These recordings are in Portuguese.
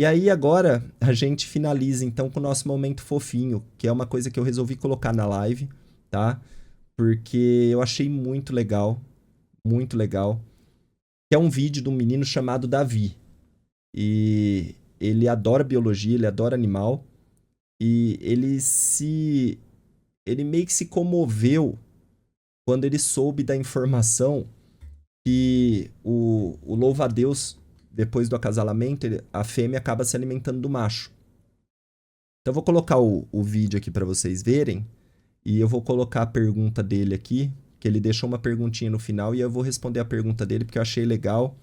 E aí agora a gente finaliza então com o nosso momento fofinho, que é uma coisa que eu resolvi colocar na live, tá? Porque eu achei muito legal, muito legal. Que é um vídeo de um menino chamado Davi. E ele adora biologia, ele adora animal. E ele meio que se comoveu quando ele soube da informação que o louva-a-Deus, depois do acasalamento, a fêmea acaba se alimentando do macho. Então eu vou colocar o vídeo aqui para vocês verem. E eu vou colocar a pergunta dele aqui, que ele deixou uma perguntinha no final e eu vou responder a pergunta dele porque eu achei legal.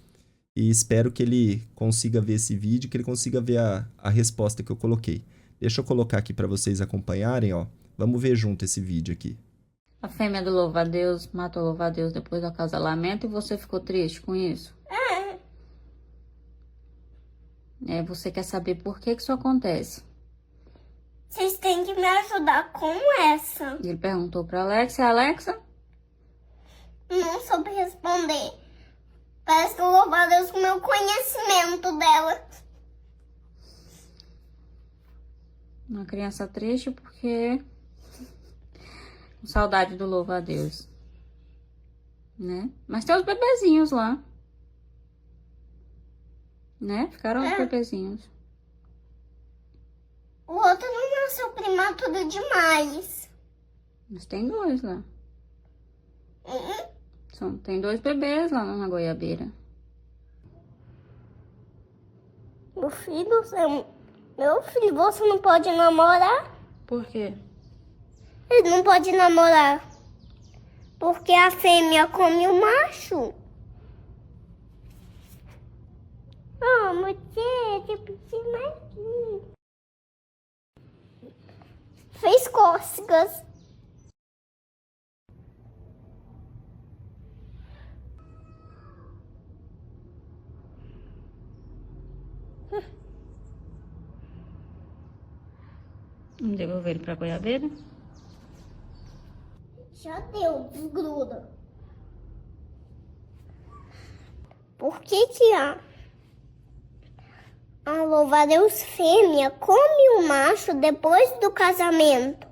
E espero que ele consiga ver esse vídeo, que ele consiga ver a resposta que eu coloquei. Deixa eu colocar aqui para vocês acompanharem, ó. Vamos ver junto esse vídeo aqui. A fêmea do louva-a-Deus matou o louva-a-Deus depois do acasalamento e você ficou triste com isso? Você quer saber por que isso acontece? Vocês têm que me ajudar com essa. Ele perguntou pra Alexa. Alexa? Não soube responder. Parece que eu louvo a Deus com o meu conhecimento dela. Uma criança triste porque... com saudade do louva-a-Deus. Né? Mas tem os bebezinhos lá. Né? Ficaram os bebezinhos. O outro não nasceu prematuro demais. Mas tem dois lá. Tem dois bebês lá na goiabeira. Meu filho, você não pode namorar? Por quê? Ele não pode namorar. Porque a fêmea come o macho. Você precisa mais aqui. Fez cócegas. Vamos devolver ele pra goiabeira? Já deu, desgruda. Por que a louva-a-Deus fêmea come o macho depois do casamento?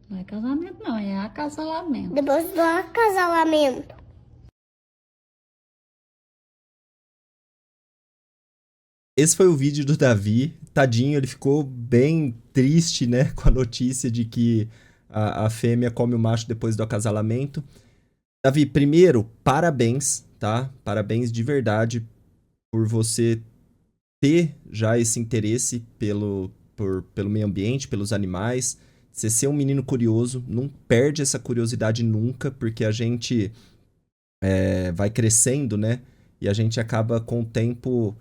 Não é casamento não, é acasalamento. Depois do acasalamento. Esse foi o vídeo do Davi. Tadinho, ele ficou bem triste, né? Com a notícia de que a fêmea come o macho depois do acasalamento. Davi, primeiro, parabéns, tá? Parabéns de verdade por você ter já esse interesse pelo meio ambiente, pelos animais. Você ser um menino curioso, não perde essa curiosidade nunca, porque a gente vai crescendo, né? E a gente acaba com o tempo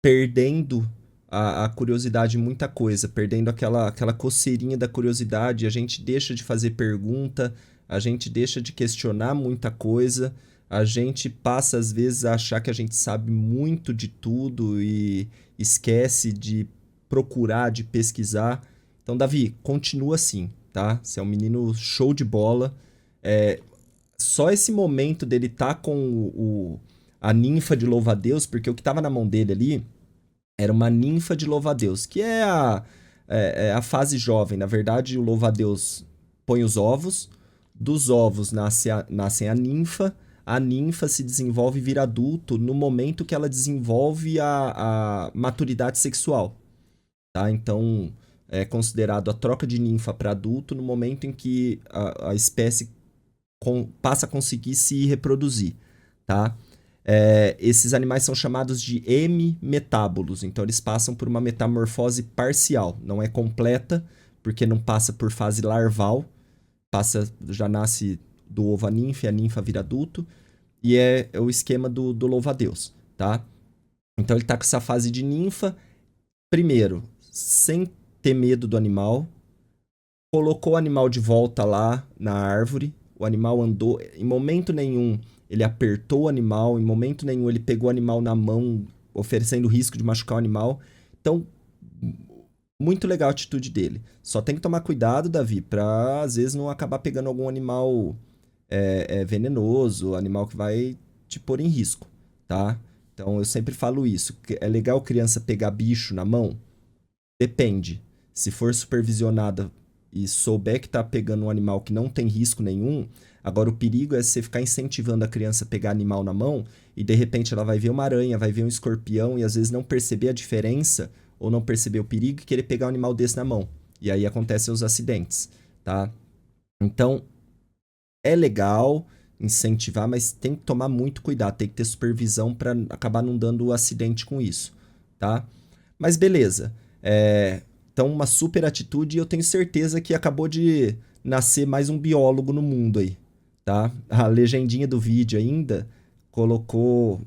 perdendo a curiosidade em muita coisa, perdendo aquela coceirinha da curiosidade, a gente deixa de fazer pergunta, a gente deixa de questionar muita coisa, a gente passa às vezes a achar que a gente sabe muito de tudo e esquece de procurar, de pesquisar. Então, Davi, continua assim, tá? Você é um menino show de bola. Só esse momento dele tá com a ninfa de louva-a-Deus, porque o que tava na mão dele ali era uma ninfa de louva-a-Deus, que é a fase jovem. Na verdade, o louva-a-Deus põe os ovos, dos ovos nascem a ninfa se desenvolve e vira adulto no momento que ela desenvolve a maturidade sexual. Tá? Então, é considerado a troca de ninfa para adulto no momento em que a espécie passa a conseguir se reproduzir. Tá? Esses animais são chamados de hemimetábolos, então eles passam por uma metamorfose parcial, não é completa, porque não passa por fase larval, já nasce do ovo a ninfa vira adulto, e é o esquema do louva-a-Deus, tá? Então ele tá com essa fase de ninfa, primeiro, sem ter medo do animal, colocou o animal de volta lá na árvore, o animal andou, em momento nenhum ele apertou o animal, em momento nenhum ele pegou o animal na mão, oferecendo risco de machucar o animal. Então, muito legal a atitude dele. Só tem que tomar cuidado, Davi, pra às vezes não acabar pegando algum animal venenoso, animal que vai te pôr em risco, tá? Então eu sempre falo isso. É legal criança pegar bicho na mão? Depende. Se for supervisionada e souber que tá pegando um animal que não tem risco nenhum, agora o perigo é você ficar incentivando a criança a pegar animal na mão e de repente ela vai ver uma aranha, vai ver um escorpião e às vezes não perceber a diferença ou não perceber o perigo e querer pegar um animal desse na mão. E aí acontecem os acidentes, tá? Então, é legal incentivar, mas tem que tomar muito cuidado, tem que ter supervisão para acabar não dando acidente com isso, tá? Mas beleza. Então, uma super atitude e eu tenho certeza que acabou de nascer mais um biólogo no mundo aí, tá? A legendinha do vídeo ainda colocou...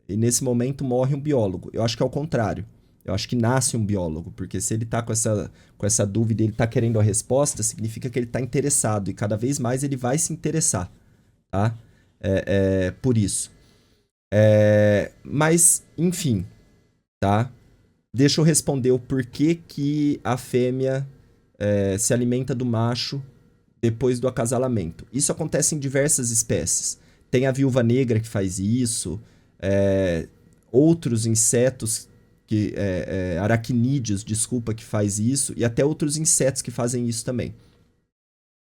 e nesse momento morre um biólogo. Eu acho que é o contrário. Eu acho que nasce um biólogo, porque se ele tá com essa dúvida e ele tá querendo a resposta, significa que ele tá interessado e cada vez mais ele vai se interessar, tá? Por isso. Mas, enfim, tá? Deixa eu responder o porquê que a fêmea se alimenta do macho depois do acasalamento. Isso acontece em diversas espécies. Tem a viúva negra que faz isso, outros insetos, aracnídeos, desculpa, que faz isso, e até outros insetos que fazem isso também.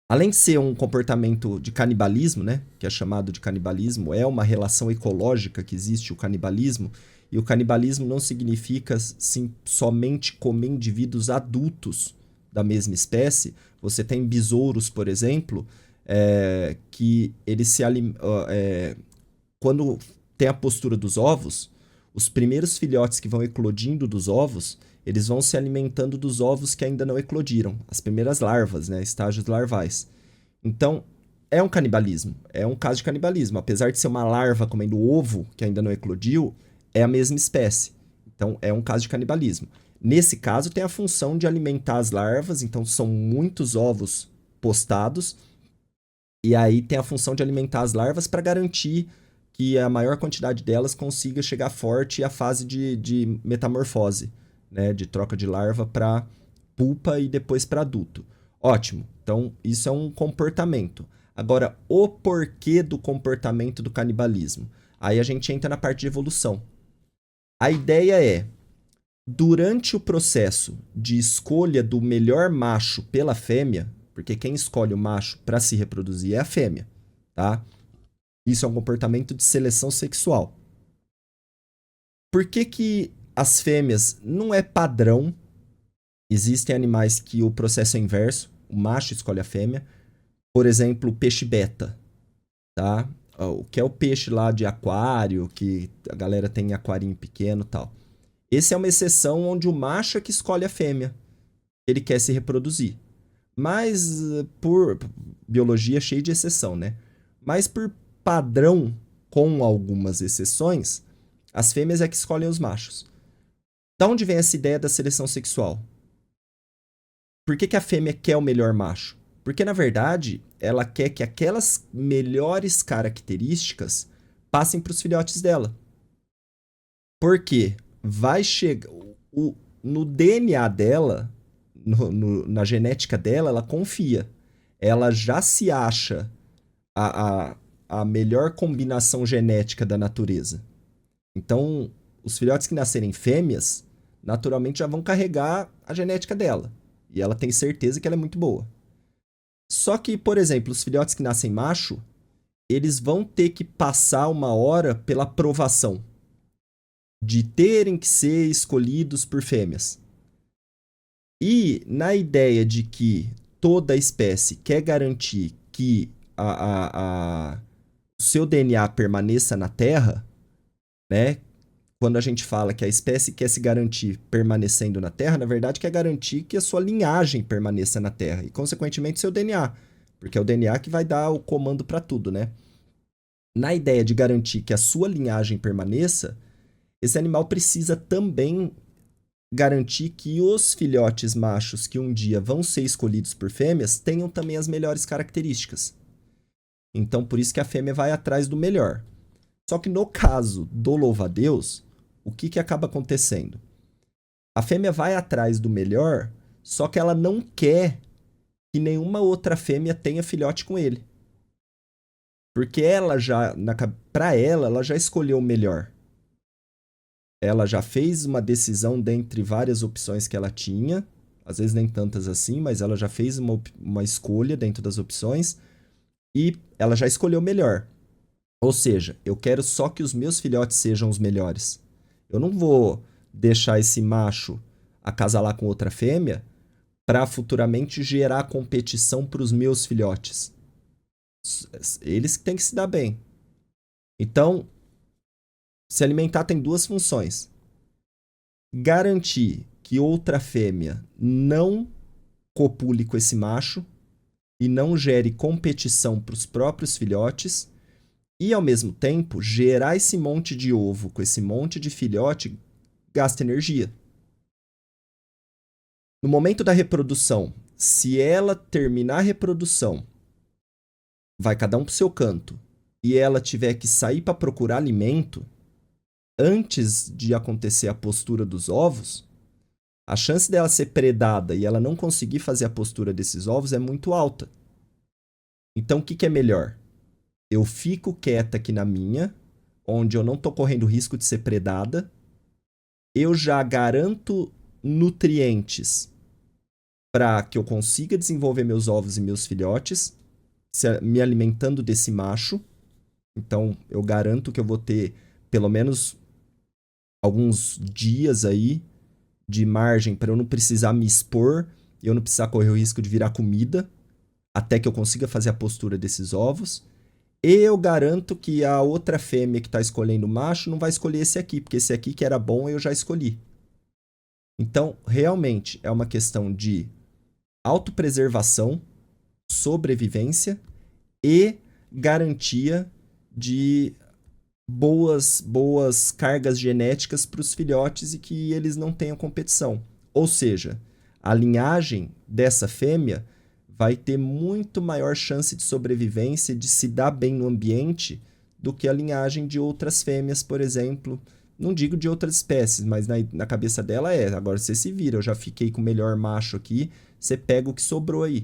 Além de ser um comportamento de canibalismo, né, que é chamado de canibalismo, é uma relação ecológica que existe o canibalismo, e o canibalismo não significa somente comer indivíduos adultos da mesma espécie. Você tem besouros, por exemplo, que eles se alimentam... quando tem a postura dos ovos, os primeiros filhotes que vão eclodindo dos ovos, eles vão se alimentando dos ovos que ainda não eclodiram. As primeiras larvas, né? Estágios larvais. Então, é um canibalismo. É um caso de canibalismo. Apesar de ser uma larva comendo ovo que ainda não eclodiu, é a mesma espécie. Então, é um caso de canibalismo. Nesse caso, tem a função de alimentar as larvas. Então, são muitos ovos postados. E aí, tem a função de alimentar as larvas para garantir que a maior quantidade delas consiga chegar forte à fase de metamorfose, né? De troca de larva para pupa e depois para adulto. Ótimo. Então, isso é um comportamento. Agora, o porquê do comportamento do canibalismo? Aí a gente entra na parte de evolução. A ideia é, durante o processo de escolha do melhor macho pela fêmea, porque quem escolhe o macho para se reproduzir é a fêmea, tá? Isso é um comportamento de seleção sexual. Por que as fêmeas não é padrão? Existem animais que o processo é inverso. O macho escolhe a fêmea. Por exemplo, o peixe beta. Tá? O que é o peixe lá de aquário, que a galera tem em aquarinho pequeno e tal. Esse é uma exceção onde o macho é que escolhe a fêmea. Ele quer se reproduzir. Mas, por biologia cheia de exceção, né? Mas por padrão, com algumas exceções, as fêmeas é que escolhem os machos. Da onde vem essa ideia da seleção sexual? Por que a fêmea quer o melhor macho? Porque, na verdade, ela quer que aquelas melhores características passem para os filhotes dela. Porque vai chegar... No DNA dela, na genética dela, ela confia. Ela já se acha a melhor combinação genética da natureza. Então, os filhotes que nascerem fêmeas, naturalmente já vão carregar a genética dela. E ela tem certeza que ela é muito boa. Só que, por exemplo, os filhotes que nascem macho, eles vão ter que passar uma hora pela provação de terem que ser escolhidos por fêmeas. E na ideia de que toda espécie quer garantir que o seu DNA permaneça na Terra, né? Quando a gente fala que a espécie quer se garantir permanecendo na Terra, na verdade quer garantir que a sua linhagem permaneça na Terra e, consequentemente, seu DNA, porque é o DNA que vai dar o comando para tudo, né? Na ideia de garantir que a sua linhagem permaneça, esse animal precisa também garantir que os filhotes machos que um dia vão ser escolhidos por fêmeas tenham também as melhores características. Então, por isso que a fêmea vai atrás do melhor. Só que no caso do louva-a-Deus, o que acaba acontecendo? A fêmea vai atrás do melhor, só que ela não quer que nenhuma outra fêmea tenha filhote com ele. Porque ela já, pra ela já escolheu o melhor. ela já fez uma decisão dentre várias opções que ela tinha, às vezes nem tantas assim, mas ela já fez uma escolha dentro das opções e ela já escolheu melhor. Ou seja, eu quero só que os meus filhotes sejam os melhores. Eu não vou deixar esse macho acasalar com outra fêmea para futuramente gerar competição para os meus filhotes. Eles que têm que se dar bem. Então, se alimentar tem duas funções. Garantir que outra fêmea não copule com esse macho e não gere competição para os próprios filhotes. E, ao mesmo tempo, gerar esse monte de ovo com esse monte de filhote gasta energia. No momento da reprodução, se ela terminar a reprodução, vai cada um pro seu canto, e ela tiver que sair para procurar alimento, antes de acontecer a postura dos ovos, a chance dela ser predada e ela não conseguir fazer a postura desses ovos é muito alta. Então, o que é melhor? Eu fico quieta aqui na minha, onde eu não estou correndo risco de ser predada. Eu já garanto nutrientes para que eu consiga desenvolver meus ovos e meus filhotes, me alimentando desse macho. Então, eu garanto que eu vou ter pelo menos alguns dias aí de margem para eu não precisar me expor e eu não precisar correr o risco de virar comida até que eu consiga fazer a postura desses ovos. E eu garanto que a outra fêmea que está escolhendo o macho não vai escolher esse aqui, porque esse aqui que era bom eu já escolhi. Então, realmente, é uma questão de autopreservação, sobrevivência e garantia de boas cargas genéticas para os filhotes e que eles não tenham competição. Ou seja, a linhagem dessa fêmea vai ter muito maior chance de sobrevivência e de se dar bem no ambiente do que a linhagem de outras fêmeas, por exemplo. Não digo de outras espécies, mas na cabeça dela é. Agora você se vira, eu já fiquei com o melhor macho aqui, você pega o que sobrou aí.